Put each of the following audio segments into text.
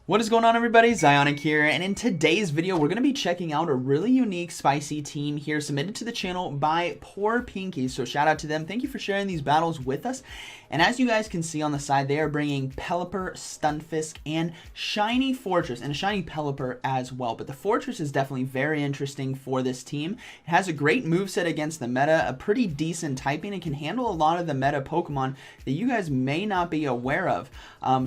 What is going on, everybody? ZyoniK here, and in today's video we're going to be checking out a really unique spicy team here submitted to the channel by Poor Pinky. So shout out to them. Thank you for sharing these battles with us. And as you guys can see on the side, they are bringing Pelipper, Stunfisk, and Shiny Fortress, and a Shiny Pelipper as well. But the Fortress is definitely very interesting for this team. It has a great moveset against the meta, a pretty decent typing, and can handle a lot of the meta Pokemon that you guys may not be aware of.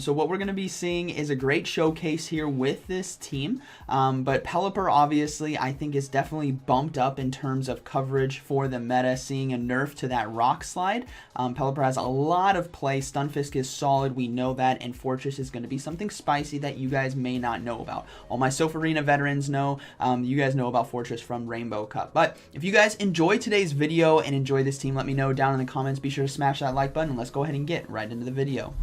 So what we're going to be seeing is a great showcase here with this team. But Pelipper, obviously, I think is definitely bumped up in terms of coverage for the meta, seeing a nerf to that Rock Slide. Pelipper has a lot of play. Stunfisk is solid, we know that, and Fortress is going to be something spicy that you guys may not know about. All my Soph Arena veterans know, you guys know about Fortress from Rainbow Cup. But if you guys enjoyed today's video and enjoy this team, let me know down in the comments. Be sure to smash that like button, and let's go ahead and get right into the video.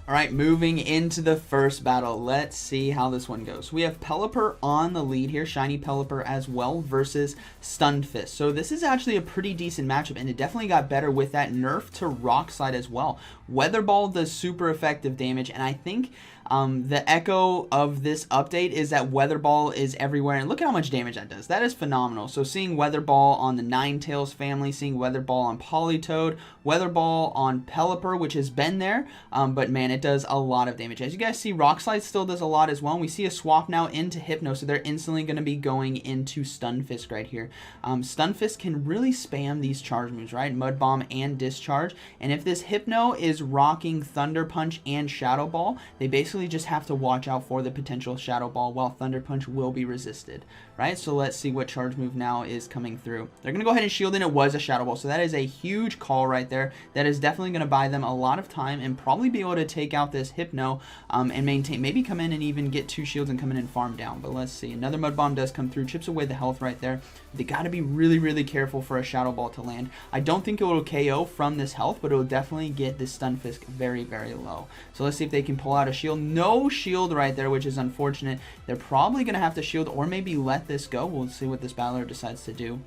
Alright, moving into the first battle, let's see how this one goes. We have Pelipper on the lead here, Shiny Pelipper as well, versus Stunfisk. So this is actually a pretty decent matchup, and it definitely got better with that nerf to Rock Slide as well. Weather Ball does super effective damage, and I think the echo of this update is that Weather Ball is everywhere, and look at how much damage that does. That is phenomenal. So seeing Weather Ball on the Ninetales family, seeing Weather Ball on Politoed, Weather Ball on Pelipper, which has been there, but man, it does a lot of damage. As you guys see, Rock Slide still does a lot as well. And we see a swap now into Hypno, so they're instantly going to be going into Stunfisk right here. Stunfisk can really spam these charge moves, right? Mud Bomb and Discharge. And if this Hypno is rocking Thunder Punch and Shadow Ball, they basically just have to watch out for the potential Shadow Ball while Thunder Punch will be resisted, right? So let's see what charge move now is coming through. They're going to go ahead and shield in. It was a Shadow Ball, so that is a huge call right there. That is definitely going to buy them a lot of time and probably be able to take out this Hypno and maintain, maybe come in and even get 2 shields and come in and farm down. But let's see. Another Mud Bomb does come through, chips away the health right there. They got to be really, really careful for a Shadow Ball to land. I don't think it will KO from this health, but it will definitely get this Stunfisk very, very low. So let's see if they can pull out a shield. No shield right there, which is unfortunate. They're probably going to have to shield or maybe let this go. We'll see what this battler decides to do.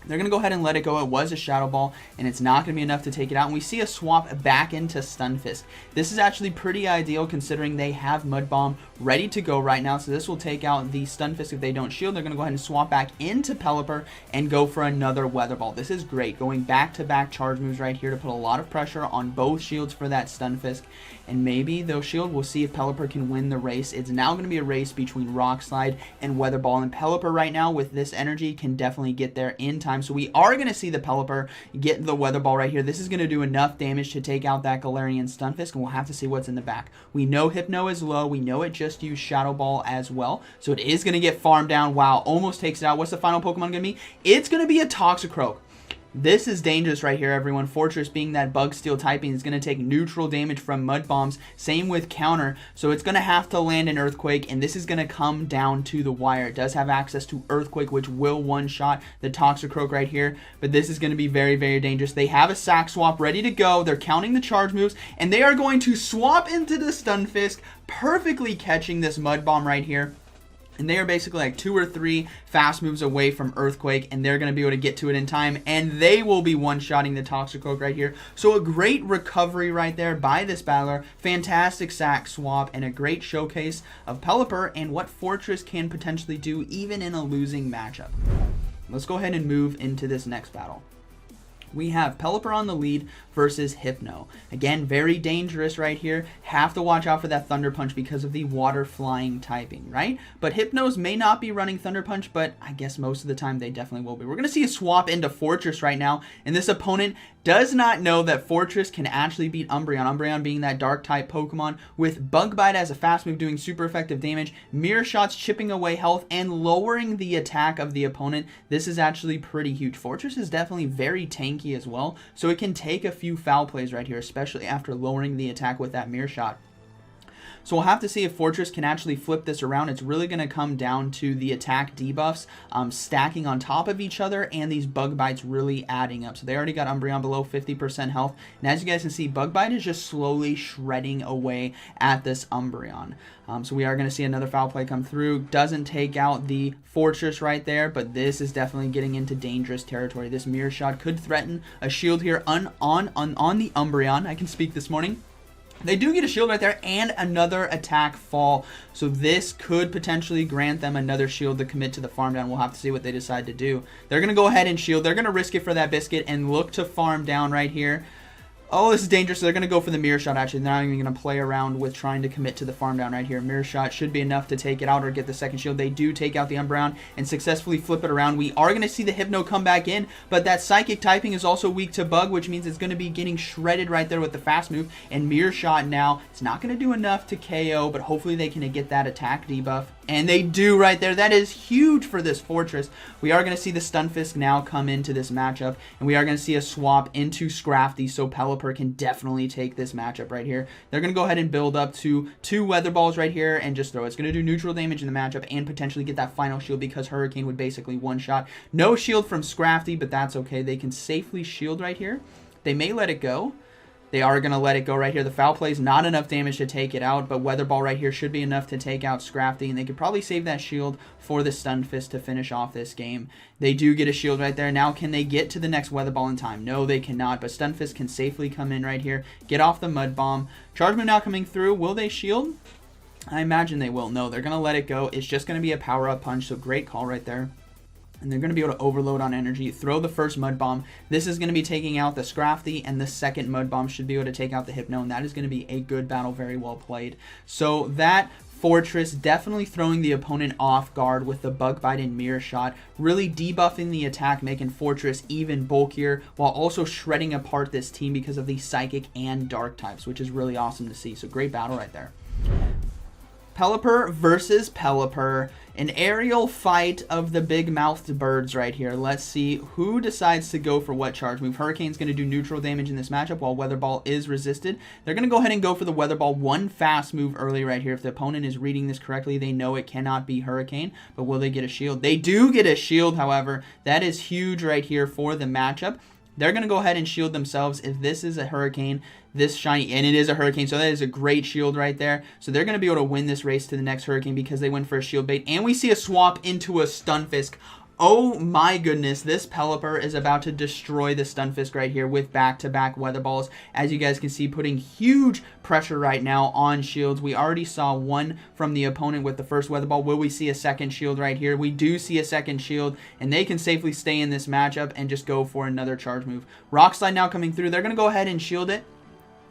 They're going to go ahead and let it go. It was a Shadow Ball, and it's not going to be enough to take it out. And we see a swap back into Stunfisk. This is actually pretty ideal considering they have Mud Bomb ready to go right now. So this will take out the Stunfisk if they don't shield. They're going to go ahead and swap back into Pelipper and go for another Weather Ball. This is great. Going back-to-back charge moves right here to put a lot of pressure on both shields for that Stunfisk. And maybe they'll shield. We'll see if Pelipper can win the race. It's now going to be a race between Rock Slide and Weather Ball. And Pelipper right now with this energy can definitely get there in time. So we are going to see the Pelipper get the Weather Ball right here. This is going to do enough damage to take out that Galarian Stunfisk, and we'll have to see what's in the back. We know Hypno is low. We know it just used Shadow Ball as well. So it is going to get farmed down. Wow, almost takes it out. What's the final Pokemon going to be? It's going to be a Toxicroak. This is dangerous right here, everyone. Fortress, being that Bug Steel typing, is going to take neutral damage from Mud Bombs. Same with Counter. So it's going to have to land an Earthquake, and this is going to come down to the wire. It does have access to Earthquake, which will one-shot the Toxicroak right here. But this is going to be very, very dangerous. They have a Sack Swap ready to go. They're counting the charge moves, and they are going to swap into the Stunfisk, perfectly catching this Mud Bomb right here. And they are basically like 2 or 3 fast moves away from Earthquake, and they're going to be able to get to it in time, and they will be one-shotting the Toxicroak right here. So a great recovery right there by this battler, fantastic sack swap, and a great showcase of Pelipper and what Fortress can potentially do even in a losing matchup. Let's go ahead and move into this next battle. We have Pelipper on the lead versus Hypno. Again, very dangerous right here. Have to watch out for that Thunder Punch because of the water flying typing, right? But Hypnos may not be running Thunder Punch, but I guess most of the time they definitely will be. We're going to see a swap into Fortress right now, and this opponent does not know that Fortress can actually beat Umbreon. Umbreon being that dark type Pokemon with Bug Bite as a fast move doing super effective damage, Mirror Shots chipping away health and lowering the attack of the opponent. This is actually pretty huge. Fortress is definitely very tanky as well, so it can take a few foul plays right here, especially after lowering the attack with that Mirror Shot. So we'll have to see if Fortress can actually flip this around. It's really going to come down to the attack debuffs stacking on top of each other and these Bug Bites really adding up. So they already got Umbreon below 50% health. And as you guys can see, Bug Bite is just slowly shredding away at this Umbreon. So we are going to see another foul play come through. Doesn't take out the Fortress right there, but this is definitely getting into dangerous territory. This Mirror Shot could threaten a shield here on the Umbreon. I can speak this morning. They do get a shield right there and another attack fall. So this could potentially grant them another shield to commit to the farm down. We'll have to see what they decide to do. They're going to go ahead and shield. They're going to risk it for that biscuit and look to farm down right here. Oh, this is dangerous. So they're going to go for the mirror shot, actually. They're not even going to play around with trying to commit to the farm down right here. Mirror shot should be enough to take it out or get the second shield. They do take out the Umbreon and successfully flip it around. We are going to see the Hypno come back in, but that Psychic typing is also weak to Bug, which means it's going to be getting shredded right there with the fast move. And mirror shot now, it's not going to do enough to KO, but hopefully they can get that attack debuff. And they do right there. That is huge for this Fortress. We are going to see the Stunfisk now come into this matchup, and we are going to see a swap into Scrafty, so Pelipper can definitely take this matchup right here. They're going to go ahead and build up to 2 Weather Balls right here and just throw it. It's going to do neutral damage in the matchup and potentially get that final shield because Hurricane would basically one-shot. No shield from Scrafty, but that's okay. They can safely shield right here. They may let it go. They are going to let it go right here. The foul play is not enough damage to take it out, but Weather Ball right here should be enough to take out Scrafty, and they could probably save that shield for the Stunfisk to finish off this game. They do get a shield right there. Now, can they get to the next Weather Ball in time? No, they cannot, but Stunfisk can safely come in right here, get off the Mud Bomb. Charge Move now coming through. Will they shield? I imagine they will. No, they're going to let it go. It's just going to be a power-up punch, so great call right there. And they're going to be able to overload on energy, throw the first Mud Bomb. This is going to be taking out the Scrafty, and the second Mud Bomb should be able to take out the Hypno, and that is going to be a good battle, very well played. So that Fortress definitely throwing the opponent off guard with the Bug Bite and Mirror Shot, really debuffing the attack, making Fortress even bulkier, while also shredding apart this team because of the Psychic and Dark types, which is really awesome to see. So great battle right there. Pelipper versus Pelipper, an aerial fight of the big-mouthed birds right here. Let's see who decides to go for what charge move. Hurricane's going to do neutral damage in this matchup while Weather Ball is resisted. They're going to go ahead and go for the Weather Ball, one fast move early right here. If the opponent is reading this correctly, they know it cannot be Hurricane, but will they get a shield? They do get a shield, however. That is huge right here for the matchup. They're going to go ahead and shield themselves. If this is a Hurricane, this shiny, and it is a Hurricane, so that is a great shield right there. So they're going to be able to win this race to the next Hurricane because they went for a shield bait. And we see a swap into a Stunfisk. Oh my goodness, this Pelipper is about to destroy the Stunfisk right here with back-to-back Weather Balls. As you guys can see, putting huge pressure right now on shields. We already saw one from the opponent with the first Weather Ball. Will we see a second shield right here? We do see a second shield, and they can safely stay in this matchup and just go for another charge move. Rock Slide now coming through. They're going to go ahead and shield it.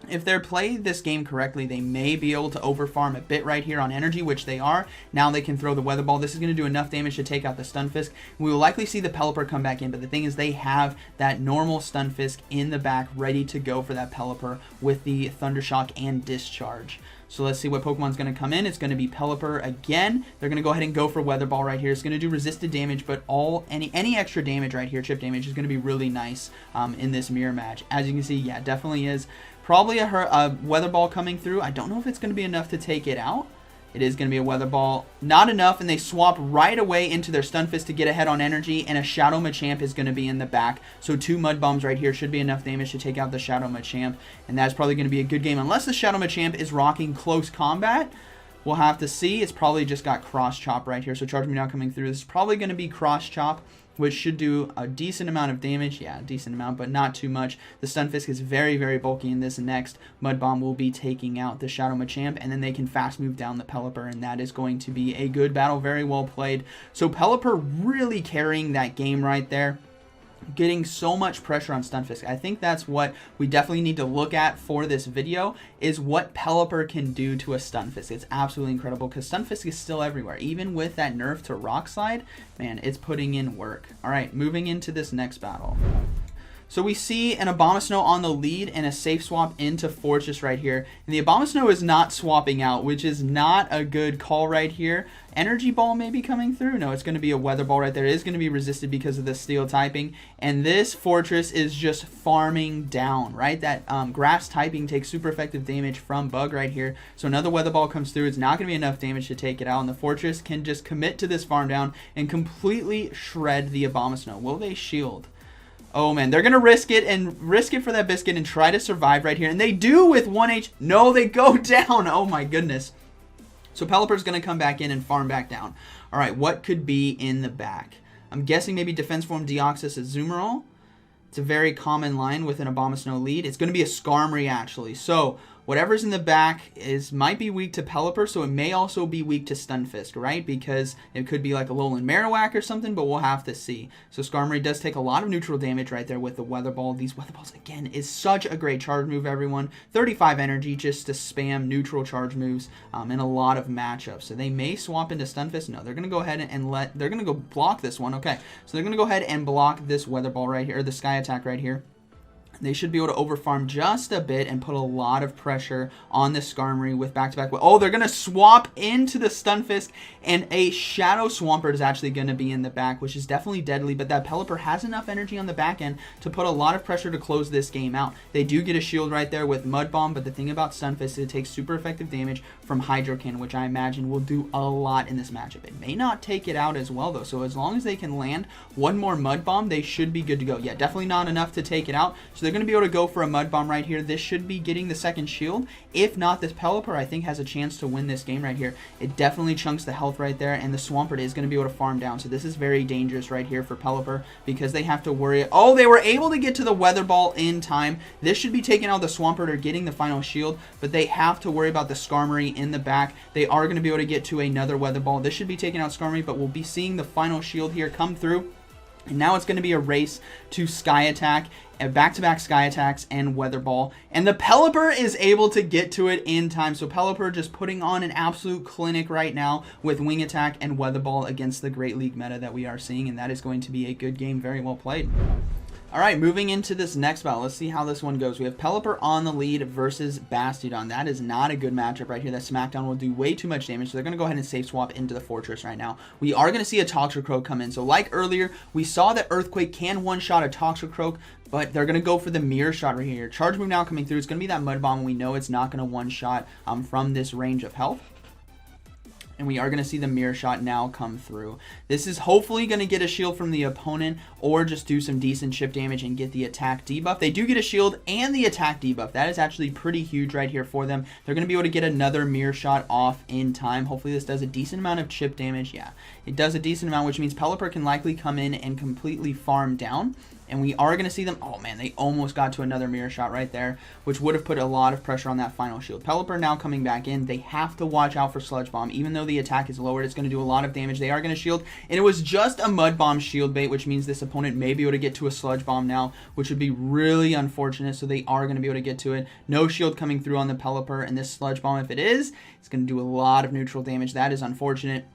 If they're playing this game correctly, they may be able to overfarm a bit right here on energy, which they are. Now they can throw the Weather Ball. This is going to do enough damage to take out the Stunfisk. We will likely see the Pelipper come back in, but the thing is they have that normal Stunfisk in the back ready to go for that Pelipper with the Thundershock and Discharge. So let's see what Pokemon's going to come in. It's going to be Pelipper again. They're going to go ahead and go for Weather Ball right here. It's going to do resisted damage, but any extra damage right here, chip damage, is going to be really nice in this mirror match. As you can see, yeah, definitely is. Probably a Weather Ball coming through. I don't know if it's going to be enough to take it out. It is going to be a Weather Ball. Not enough, and they swap right away into their Stunfisk to get ahead on energy, and a Shadow Machamp is going to be in the back. So 2 Mud Bombs right here should be enough damage to take out the Shadow Machamp, and that's probably going to be a good game. Unless the Shadow Machamp is rocking close combat, we'll have to see. It's probably just got Cross Chop right here, so Charge Me now coming through. This is probably going to be Cross Chop, which should do a decent amount of damage. Yeah, a decent amount, but not too much. The Stunfisk is very, very bulky in this next. Mud Bomb will be taking out the Shadow Machamp, and then they can fast move down the Pelipper, and that is going to be a good battle. Very well played. So Pelipper really carrying that game right there, getting so much pressure on Stunfisk. I think that's what we definitely need to look at for this video, is what Pelipper can do to a Stunfisk. It's absolutely incredible because Stunfisk is still everywhere. Even with that nerf to Rock Slide, man, it's putting in work. All right, moving into this next battle. So we see an Abomasnow on the lead and a safe swap into Fortress right here. And the Abomasnow is not swapping out, which is not a good call right here. Energy Ball may be coming through. No, it's going to be a Weather Ball right there. It is going to be resisted because of the Steel typing. And this Fortress is just farming down, right? That Grass typing takes super effective damage from Bug right here. So another Weather Ball comes through. It's not going to be enough damage to take it out. And the Fortress can just commit to this farm down and completely shred the Abomasnow. Will they shield? Oh man, they're going to risk it for that biscuit and try to survive right here. And they do with 1H. No, they go down. Oh my goodness. So Pelipper's going to come back in and farm back down. All right, what could be in the back? I'm guessing maybe Defense Form Deoxys Azumarill. It's a very common line with an Abomasnow lead. It's going to be a Skarmory actually. So whatever's in the back might be weak to Pelipper, so it may also be weak to Stunfisk, right? Because it could be like a Alolan Marowak or something, but we'll have to see. So Skarmory does take a lot of neutral damage right there with the Weather Ball. These Weather Balls, again, is such a great charge move, everyone. 35 energy just to spam neutral charge moves in a lot of matchups. So they may swap into Stunfisk. No, they're going to go ahead and they're going to go block this one. Okay, so they're going to go ahead and block this Weather Ball right here, or the Sky Attack right here. They should be able to overfarm just a bit and put a lot of pressure on the Skarmory with back-to-back. Oh, they're going to swap into the Stunfisk, and a Shadow Swampert is actually going to be in the back, which is definitely deadly, but that Pelipper has enough energy on the back end to put a lot of pressure to close this game out. They do get a shield right there with Mud Bomb, but the thing about Stunfisk is it takes super effective damage from Hydro Cannon, which I imagine will do a lot in this matchup. It may not take it out as well, though, so as long as they can land one more Mud Bomb, they should be good to go. Yeah, definitely not enough to take it out, so they're going to be able to go for a Mud Bomb right here. This should be getting the second shield. If not, this Pelipper, I think, has a chance to win this game right here. It definitely chunks the health right there, and the Swampert is going to be able to farm down. So this is very dangerous right here for Pelipper because they have to worry. Oh, they were able to get to the Weather Ball in time. This should be taking out the Swampert or getting the final shield, but they have to worry about the Skarmory in the back. They are going to be able to get to another Weather Ball. This should be taking out Skarmory, but we'll be seeing the final shield here come through. And now it's going to be a race to Sky Attack, back-to-back Sky Attacks and Weather Ball. And the Pelipper is able to get to it in time. So Pelipper just putting on an absolute clinic right now with Wing Attack and Weather Ball against the Great League meta that we are seeing. And that is going to be a good game, very well played. All right, moving into this next battle, let's see how this one goes. We have Pelipper on the lead versus Bastiodon. That is not a good matchup right here. That Smackdown will do way too much damage, so they're going to go ahead and safe swap into the Fortress right now. We are going to see a Toxicroak come in. So like earlier, we saw that Earthquake can one-shot a Toxicroak, but they're going to go for the Mirror Shot right here. Charge move now coming through. It's going to be that Mud Bomb. We know it's not going to one-shot from this range of health. And we are going to see the Mirror Shot now come through. This is hopefully going to get a shield from the opponent or just do some decent chip damage and get the attack debuff. They do get a shield and the attack debuff. That is actually pretty huge right here for them. They're going to be able to get another Mirror Shot off in time. Hopefully this does a decent amount of chip damage. Yeah, it does a decent amount, which means Pelipper can likely come in and completely farm down. And we are going to see them. Oh, man, they almost got to another Mirror Shot right there, which would have put a lot of pressure on that final shield. Pelipper now coming back in. They have to watch out for Sludge Bomb. Even though the attack is lowered, it's going to do a lot of damage. They are going to shield. And it was just a Mud Bomb shield bait, which means this opponent may be able to get to a Sludge Bomb now, which would be really unfortunate. So they are going to be able to get to it. No shield coming through on the Pelipper. And this Sludge Bomb, if it is, it's going to do a lot of neutral damage. That is unfortunate.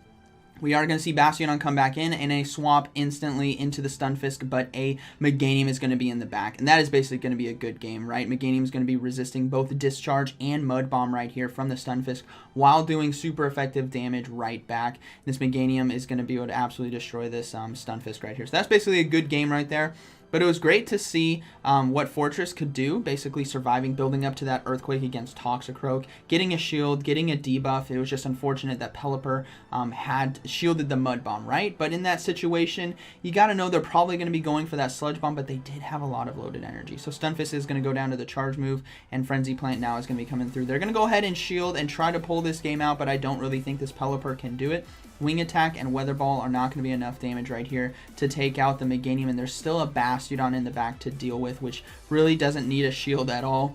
We are going to see Bastiodon come back in and a swap instantly into the Stunfisk, but a Meganium is going to be in the back. And that is basically going to be a good game, right? Meganium is going to be resisting both Discharge and Mud Bomb right here from the Stunfisk while doing super effective damage right back. This Meganium is going to be able to absolutely destroy this Stunfisk right here. So that's basically a good game right there. But it was great to see what Fortress could do, basically surviving, building up to that Earthquake against Toxicroak, getting a shield, getting a debuff. It was just unfortunate that Pelipper had shielded the Mud Bomb, right? But in that situation, you got to know they're probably going to be going for that Sludge Bomb, but they did have a lot of loaded energy. So Stunfisk is going to go down to the charge move, and Frenzy Plant now is going to be coming through. They're going to go ahead and shield and try to pull this game out, but I don't really think this Pelipper can do it. Wing Attack and Weather Ball are not going to be enough damage right here to take out the Meganium, and there's still a Bastiodon in the back to deal with, which really doesn't need a shield at all.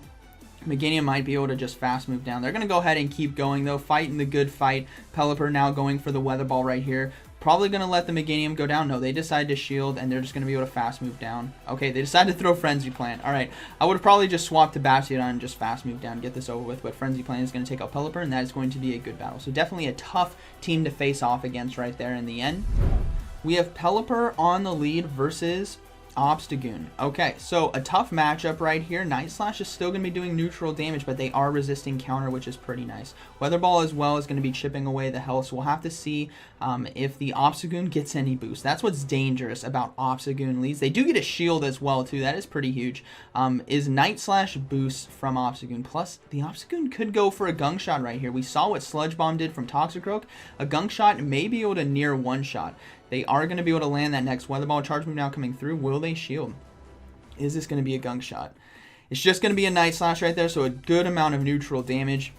Meganium might be able to just fast move down. They're going to go ahead and keep going, though, fighting the good fight. Pelipper now going for the Weather Ball right here. Probably going to let the Meganium go down. No, they decide to shield, and they're just going to be able to fast move down. Okay, they decided to throw Frenzy Plant. All right, I would have probably just swapped to Bastiodon and just fast move down, get this over with, but Frenzy Plant is going to take out Pelipper, and that is going to be a good battle. So definitely a tough team to face off against right there in the end. We have Pelipper on the lead versus Obstagoon. Okay, so a tough matchup right here. Night Slash is still going to be doing neutral damage, but they are resisting counter, which is pretty nice. Weather Ball as well is going to be chipping away the health, so we'll have to see if the Obstagoon gets any boost. That's what's dangerous about Obstagoon leads. They do get a shield as well, too. That is pretty huge. Is Night Slash boost from Obstagoon. Plus, the Obstagoon could go for a Gunk Shot right here. We saw what Sludge Bomb did from Toxicroak. A Gunk Shot may be able to near one-shot. They are going to be able to land that next Weather Ball. Charge move now coming through. Will they shield? Is this going to be a Gunk Shot? It's just going to be a Night Slash right there, so a good amount of neutral damage.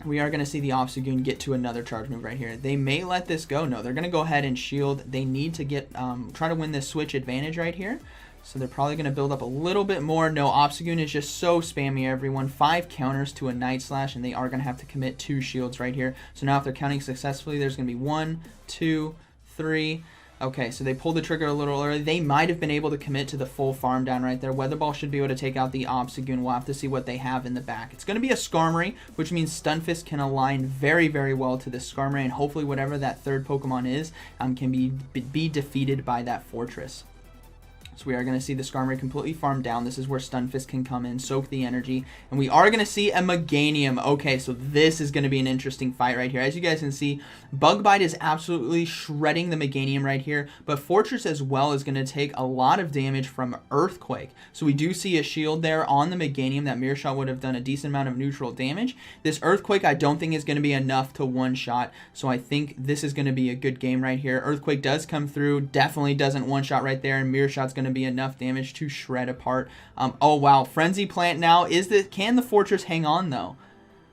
We are going to see the Obstagoon get to another charge move right here. They may let this go. No, they're going to go ahead and shield. They need to get try to win this switch advantage right here. So they're probably going to build up a little bit more. No, Obstagoon is just so spammy, everyone. 5 counters to a Night Slash, and they are going to have to commit 2 shields right here. So now if they're counting successfully, there's going to be 1, 2, 3. Okay, so they pulled the trigger a little early. They might have been able to commit to the full farm down right there. Weather Ball should be able to take out the Obstagoon. We'll have to see what they have in the back. It's going to be a Skarmory, which means Stunfisk can align very, very well to this Skarmory, and hopefully whatever that third Pokemon is can be defeated by that Fortress. So we are going to see the Skarmory completely farmed down. This is where Stunfisk can come in, soak the energy. And we are going to see a Meganium. Okay, so this is going to be an interesting fight right here. As you guys can see, Bug Bite is absolutely shredding the Meganium right here. But Fortress as well is going to take a lot of damage from Earthquake. So we do see a shield there on the Meganium. That Mirror Shot would have done a decent amount of neutral damage. This Earthquake I don't think is going to be enough to one-shot. So I think this is going to be a good game right here. Earthquake does come through. Definitely doesn't one-shot right there. And Mirror Shot's going to be enough damage to shred apart. Oh wow, Frenzy Plant now. Can the Fortress hang on though?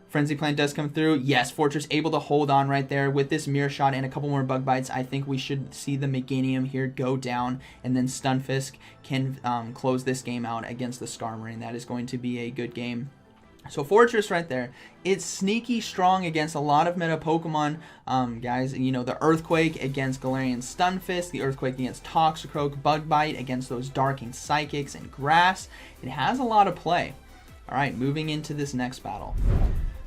Frenzy Plant does come through. Yes, Fortress able to hold on right there with this Mirror Shot and a couple more Bug Bites. I think we should see the Meganium here go down, and then Stunfisk can close this game out against the Skarmory, and that is going to be a good game. So Fortress right there, it's sneaky strong against a lot of meta Pokemon, guys. You know, the Earthquake against Galarian Stunfisk, the Earthquake against Toxicroak, Bug Bite against those Darking Psychics and Grass. It has a lot of play. All right, moving into this next battle.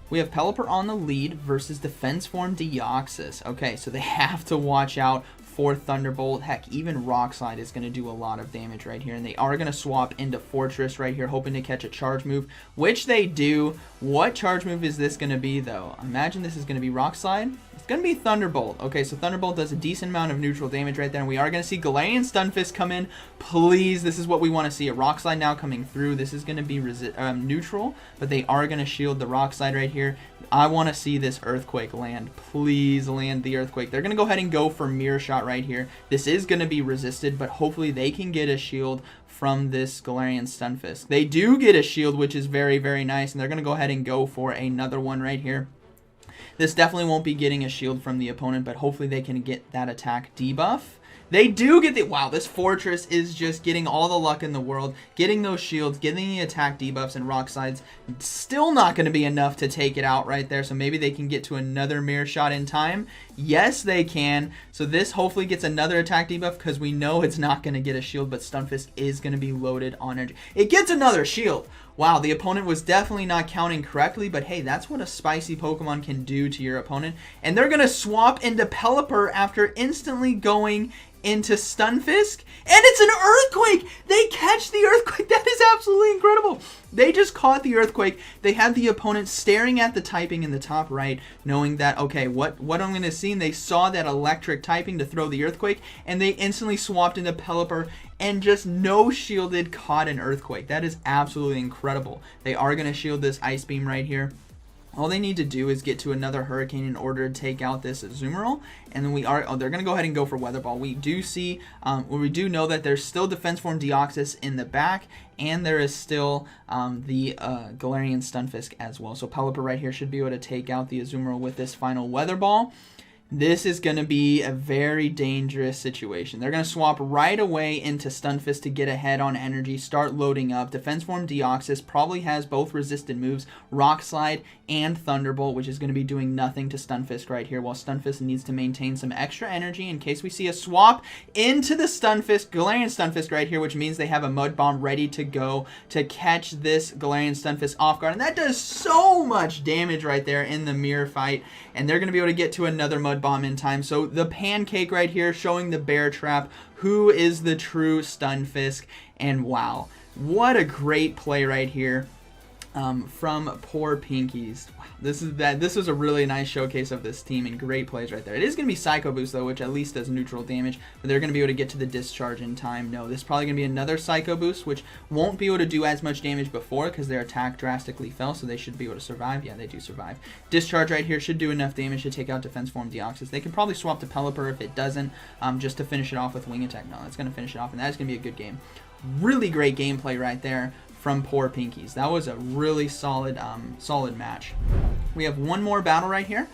We have Pelipper on the lead versus Defense Form Deoxys. Okay, so they have to watch out for Thunderbolt. Heck, even Rock Slide is going to do a lot of damage right here. And they are going to swap into Fortress right here, hoping to catch a charge move, which they do. What charge move is this going to be, though? Imagine this is going to be Rock Slide. It's going to be Thunderbolt. Okay, so Thunderbolt does a decent amount of neutral damage right there. And we are going to see Galarian Stunfisk come in. Please, this is what we want to see. A Rock Slide now coming through. This is going to be neutral, but they are going to shield the Rock Slide right here. I want to see this Earthquake land. Please land the Earthquake. They're going to go ahead and go for Mirror Shot right here. This is going to be resisted, but hopefully they can get a shield from this Galarian Stunfisk. They do get a shield, which is very, very nice, and they're going to go ahead and go for another one right here. This definitely won't be getting a shield from the opponent, but hopefully they can get that attack debuff. They do get the... Wow, this Fortress is just getting all the luck in the world. Getting those shields, getting the attack debuffs and Rock Slides. Still not going to be enough to take it out right there. So maybe they can get to another Mirror Shot in time. Yes, they can. So this hopefully gets another attack debuff because we know it's not going to get a shield, but Stunfisk is going to be loaded on energy. It gets another shield. Wow, the opponent was definitely not counting correctly, but hey, that's what a spicy Pokemon can do to your opponent. And they're going to swap into Pelipper after instantly going into Stunfisk, and it's an Earthquake! They catch the Earthquake! That is absolutely incredible! They just caught the Earthquake. They had the opponent staring at the typing in the top right, knowing that, okay, what I'm going to see, and they saw that electric typing to throw the Earthquake, and they instantly swapped into Pelipper, and just no-shielded caught an Earthquake. That is absolutely incredible. They are going to shield this Ice Beam right here. All they need to do is get to another Hurricane in order to take out this Azumarill, and then they're going to go ahead and go for Weather Ball. We do see, we do know that there's still Defense Form Deoxys in the back, and there is still the Galarian Stunfisk as well. So Pelipper right here should be able to take out the Azumarill with this final Weather Ball. This is going to be a very dangerous situation. They're going to swap right away into Stunfisk to get ahead on energy, start loading up. Defense Form Deoxys probably has both resisted moves, Rock Slide and Thunderbolt, which is going to be doing nothing to Stunfisk right here, while Stunfisk needs to maintain some extra energy in case we see a swap into the Stunfisk, Galarian Stunfisk right here, which means they have a Mud Bomb ready to go to catch this Galarian Stunfisk off guard. And that does so much damage right there in the mirror fight, and they're going to be able to get to another Mud Bomb in time. So the Pancake right here showing the Bear Trap, who is the true Stunfisk, and wow, what a great play right here from poor Pinkies. Wow, this was a really nice showcase of this team and great plays right there. It is going to be Psycho Boost though, which at least does neutral damage, but they're going to be able to get to the discharge in time. No, this is probably going to be another Psycho Boost, which won't be able to do as much damage before because their attack drastically fell, so they should be able to survive. Yeah, they do survive. Discharge right here should do enough damage to take out Defense Form Deoxys. They can probably swap to Pelipper if it doesn't, just to finish it off with Wing Attack. No, it's going to finish it off, and that is going to be a good game. Really great gameplay right there from poor Pinkies. That was a really solid solid match. We have one more battle right here.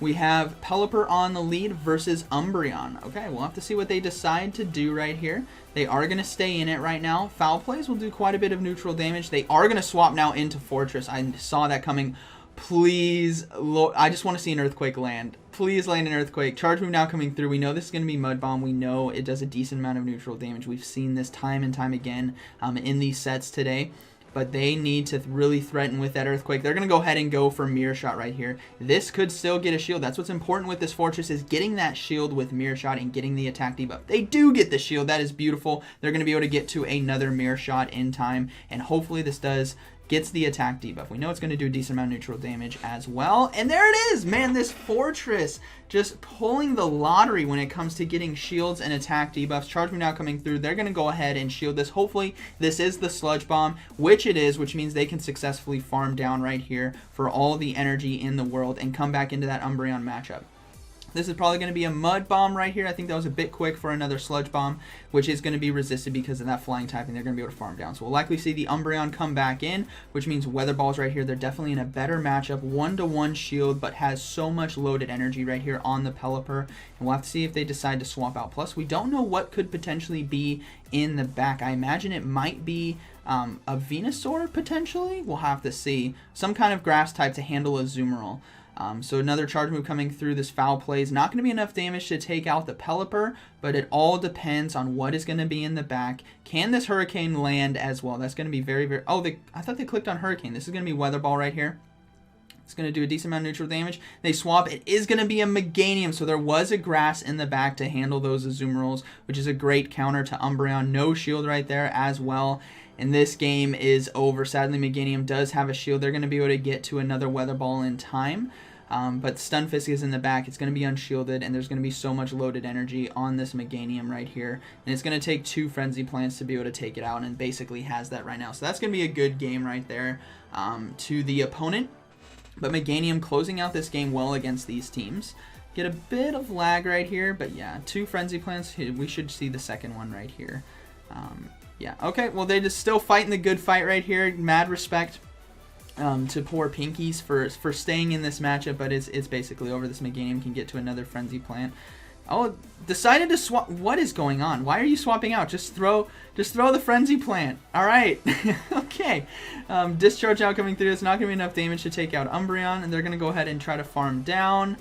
we have Pelipper on the lead versus Umbreon. Okay, we'll have to see what they decide to do right here. They are going to stay in it right now. Foul plays will do quite a bit of neutral damage. They are going to swap now into Fortress. I saw that coming. Please, I just want to see an Earthquake land. Please land an Earthquake. Charge move now coming through. We know this is going to be Mud Bomb. We know it does a decent amount of neutral damage. We've seen this time and time again in these sets today. But they need to really threaten with that Earthquake. They're going to go ahead and go for Mirror Shot right here. This could still get a shield. That's what's important with this Fortress, is getting that shield with Mirror Shot and getting the attack debuff. They do get the shield. That is beautiful. They're going to be able to get to another Mirror Shot in time. And hopefully this gets the attack debuff. We know it's going to do a decent amount of neutral damage as well. And there it is. Man, this Fortress just pulling the lottery when it comes to getting shields and attack debuffs. Charge move now coming through. They're going to go ahead and shield this. Hopefully this is the Sludge Bomb, which it is, which means they can successfully farm down right here for all the energy in the world and come back into that Umbreon matchup. This is probably going to be a Mud Bomb right here. I think that was a bit quick for another Sludge Bomb, which is going to be resisted because of that flying type, and they're going to be able to farm down. So we'll likely see the Umbreon come back in, which means Weather Balls right here. They're definitely in a better matchup. 1-to-1 shield, but has so much loaded energy right here on the Pelipper. And we'll have to see if they decide to swap out. Plus, we don't know what could potentially be in the back. I imagine it might be a Venusaur, potentially. We'll have to see. Some kind of grass type to handle a Azumarill. So another charge move coming through. This foul play is not going to be enough damage to take out the Pelipper, but it all depends on what is going to be in the back. Can this Hurricane land as well? That's going to be very, very... Oh, I thought they clicked on Hurricane. This is going to be Weather Ball right here. It's going to do a decent amount of neutral damage. They swap. It is going to be a Meganium, so there was a grass in the back to handle those Azumarills, which is a great counter to Umbreon. No shield right there as well. And this game is over. Sadly, Meganium does have a shield. They're going to be able to get to another Weather Ball in time. But Stunfisk is in the back. It's going to be unshielded, and there's going to be so much loaded energy on this Meganium right here. And it's going to take 2 Frenzy Plants to be able to take it out, and basically has that right now. So that's going to be a good game right there to the opponent. But Meganium closing out this game well against these teams. Get a bit of lag right here, but yeah, 2 Frenzy Plants. We should see the second one right here. Yeah, okay, well, they're just still fighting the good fight right here. Mad respect to poor Pinkies for staying in this matchup, but it's basically over. This Meganium can get to another Frenzy Plant. Oh, decided to swap. What is going on? Why are you swapping out? Just throw the Frenzy Plant. All right. Okay. Discharge out coming through. It's not going to be enough damage to take out Umbreon, and they're going to go ahead and try to farm down.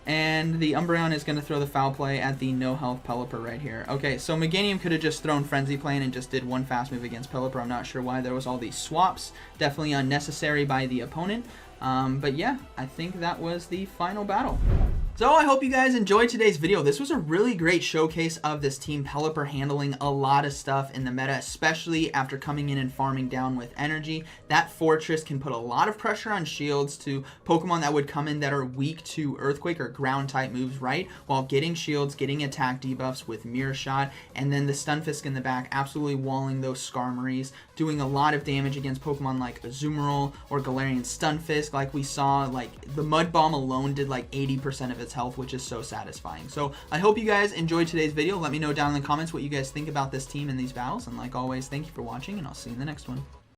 And the Umbreon is going to throw the foul play at the no health Pelipper right here. Okay, so Meganium could have just thrown Frenzy Plant and just did one fast move against Pelipper. I'm not sure why there was all these swaps. Definitely unnecessary by the opponent. But yeah, I think that was the final battle. So I hope you guys enjoyed today's video. This was a really great showcase of this team Pelipper handling a lot of stuff in the meta, especially after coming in and farming down with energy. That Fortress can put a lot of pressure on shields to Pokemon that would come in that are weak to Earthquake or ground type moves, right? While getting shields, getting attack debuffs with Mirror Shot, and then the Stunfisk in the back absolutely walling those Skarmories, doing a lot of damage against Pokemon like Azumarill or Galarian Stunfisk. Like we saw, like the Mud Bomb alone did like 80% of its health, which is so satisfying. So I hope you guys enjoyed today's video. Let me know down in the comments what you guys think about this team and these battles. And like always, thank you for watching, and I'll see you in the next one.